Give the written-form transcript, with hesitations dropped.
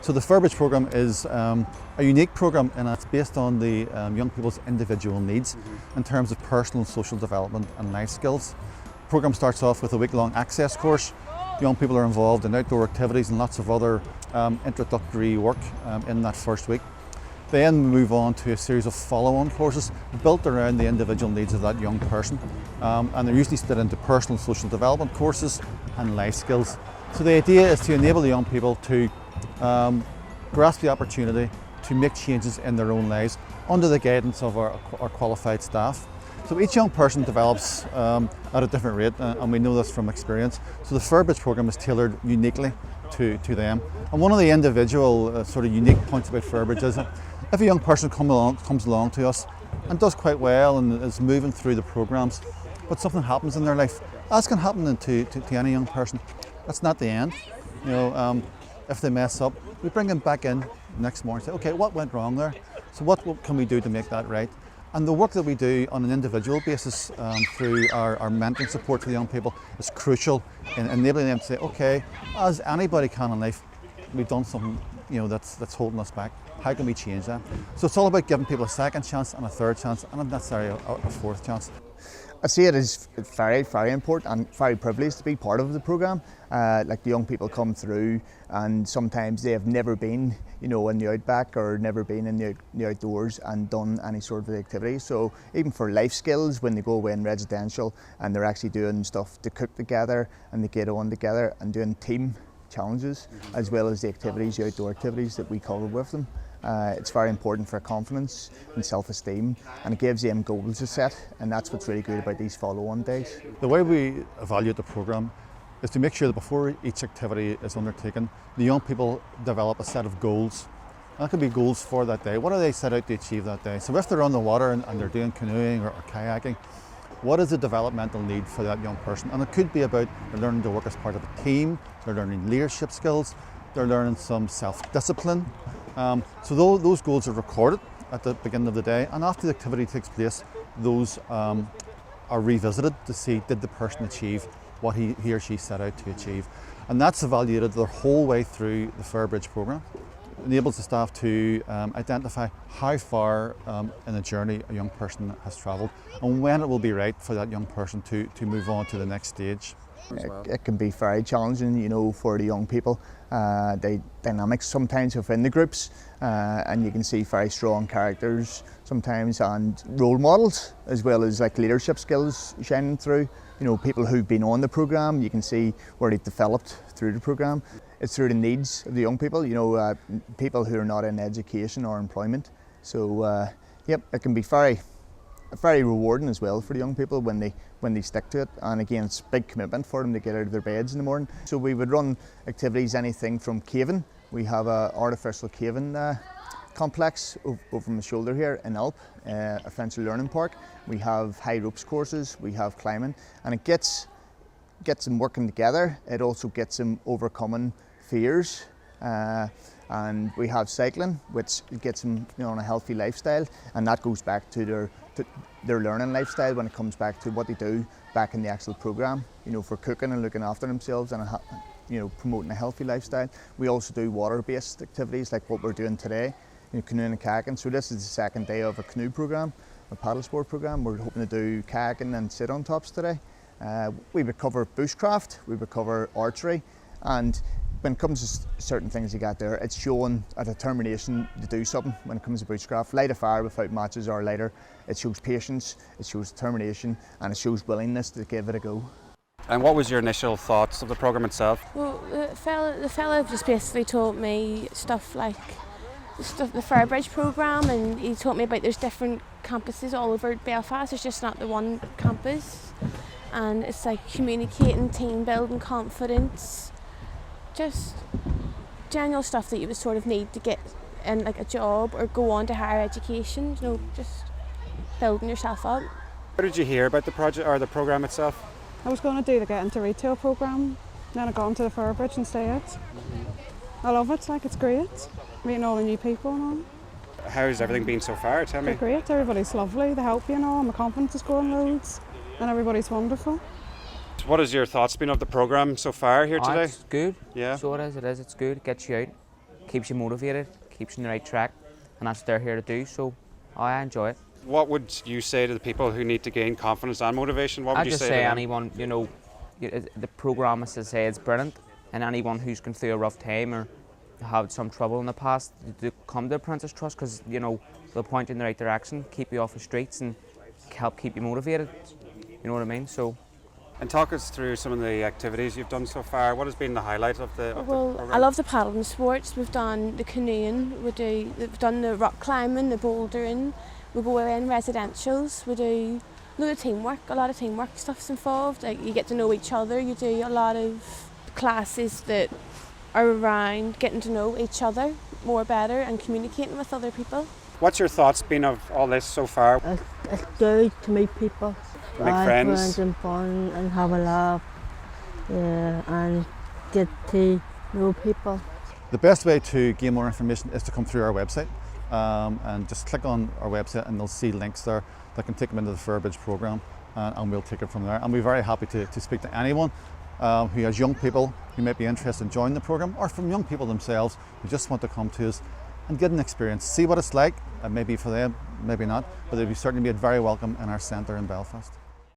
So the Fairbridge programme is a unique programme, and it's based on the young people's individual needs in terms of personal and social development and life skills. The programme starts off with a week-long access course. Young people are involved in outdoor activities and lots of other introductory work in that first week. They then move on to a series of follow-on courses built around the individual needs of that young person, and they're usually split into personal and social development courses and life skills. So the idea is to enable the young people to grasp the opportunity to make changes in their own lives under the guidance of our qualified staff. So each young person develops at a different rate, and we know this from experience. So the Fairbridge programme is tailored uniquely to them. And one of the individual sort of unique points about Fairbridge is that if a young person comes along to us and does quite well and is moving through the programmes, but something happens in their life, as can happen to any young person. That's not the end. If they mess up, we bring them back in next morning and say, okay, what went wrong there? So what can we do to make that right? And the work that we do on an individual basis through our mentoring support for the young people is crucial in enabling them to say, okay, as anybody can in life, we've done something that's holding us back. How can we change that? So it's all about giving people a second chance and a third chance and not necessarily a fourth chance. I see it as very, very important and very privileged to be part of the programme. Like the young people come through and sometimes they have never been, in the outback or never been in the outdoors and done any sort of activity. So even for life skills, when they go away in residential and they're actually doing stuff to cook together and they get on together and doing team challenges as well as the activities, the outdoor activities that we cover with them. It's very important for confidence and self-esteem, and it gives them goals to set, and that's what's really good about these follow-on days. The way we evaluate the programme is to make sure that before each activity is undertaken, the young people develop a set of goals. And that could be goals for that day. What do they set out to achieve that day? So if they're on the water and they're doing canoeing or kayaking, what is the developmental need for that young person? And it could be about they're learning to work as part of a team, they're learning leadership skills, they're learning some self-discipline. So those goals are recorded at the beginning of the day, and after the activity takes place, those are revisited to see did the person achieve what he or she set out to achieve. And that's evaluated the whole way through the Fairbridge programme. It enables the staff to identify how far in a journey a young person has travelled and when it will be right for that young person to move on to the next stage. It can be very challenging, for the young people. The dynamics sometimes within the groups, and you can see very strong characters sometimes and role models, as well as like leadership skills shining through. People who've been on the programme, you can see where they've developed through the programme. It's through the needs of the young people, people who are not in education or employment. So, it can be very rewarding as well for the young people when they stick to it, and again it's a big commitment for them to get out of their beds in the morning. So we would run activities anything from caving. We have an artificial caving complex over my shoulder here in Alp, a French learning park. We have high ropes courses, we have climbing, and it gets them working together. It also gets them overcoming fears. And we have cycling, which gets them on a healthy lifestyle, and that goes back to their learning lifestyle when it comes back to what they do back in the actual programme, for cooking and looking after themselves and promoting a healthy lifestyle. We also do water-based activities like what we're doing today, canoeing and kayaking. So this is the second day of a canoe programme, a paddle sport programme. We're hoping to do kayaking and sit-on tops today. We would cover bushcraft, we would cover archery, and when it comes to certain things you got there, it's showing a determination to do something. When it comes to bushcraft, light a fire without matches or lighter, it shows patience, it shows determination, and it shows willingness to give it a go. And what was your initial thoughts of the programme itself? Well, the fella just basically told me stuff like the Fairbridge programme, and he told me about there's different campuses all over Belfast. There's just not the one campus, and it's like communicating, team building, confidence. Just general stuff that you would sort of need to get in like a job or go on to higher education, just building yourself up. How did you hear about the project or the programme itself? I was going to do the Get Into Retail programme, then I got into the Fairbridge instead. I love it, it's great, meeting all the new people and all. How's everything been so far? Tell me. They're great, everybody's lovely, they help you and all, my confidence is growing loads, and everybody's wonderful. What has your thoughts been of the programme so far here today? It's good. Yeah. So it is, it's good. It gets you out, keeps you motivated, keeps you on the right track, and that's what they're here to do. So I enjoy it. What would you say to the people who need to gain confidence and motivation? What would I'd you just say say to them? anyone, the programme, as I say, it's brilliant, and anyone who's gone through a rough time or had some trouble in the past, to come to Apprentice Trust, because they'll point you in the right direction, keep you off the streets, and help keep you motivated. You know what I mean? So. And talk us through some of the activities you've done so far. What has been the highlight of the program? I love the paddling sports. We've done the canoeing, we've done the rock climbing, the bouldering. We go away in residentials. We do a lot of teamwork stuff's involved. Like, you get to know each other. You do a lot of classes that are around getting to know each other more better and communicating with other people. What's your thoughts been of all this so far? It's good to meet people. Make friends and fun and have a laugh, and get to know people. The best way to gain more information is to come through our website and just click on our website, and they'll see links there that can take them into the Fairbridge programme, and we'll take it from there. And we're very happy to speak to anyone who has young people who might be interested in joining the programme, or from young people themselves who just want to come to us and get an experience, see what it's like. Maybe for them, maybe not, but they'll be certainly made very welcome in our centre in Belfast.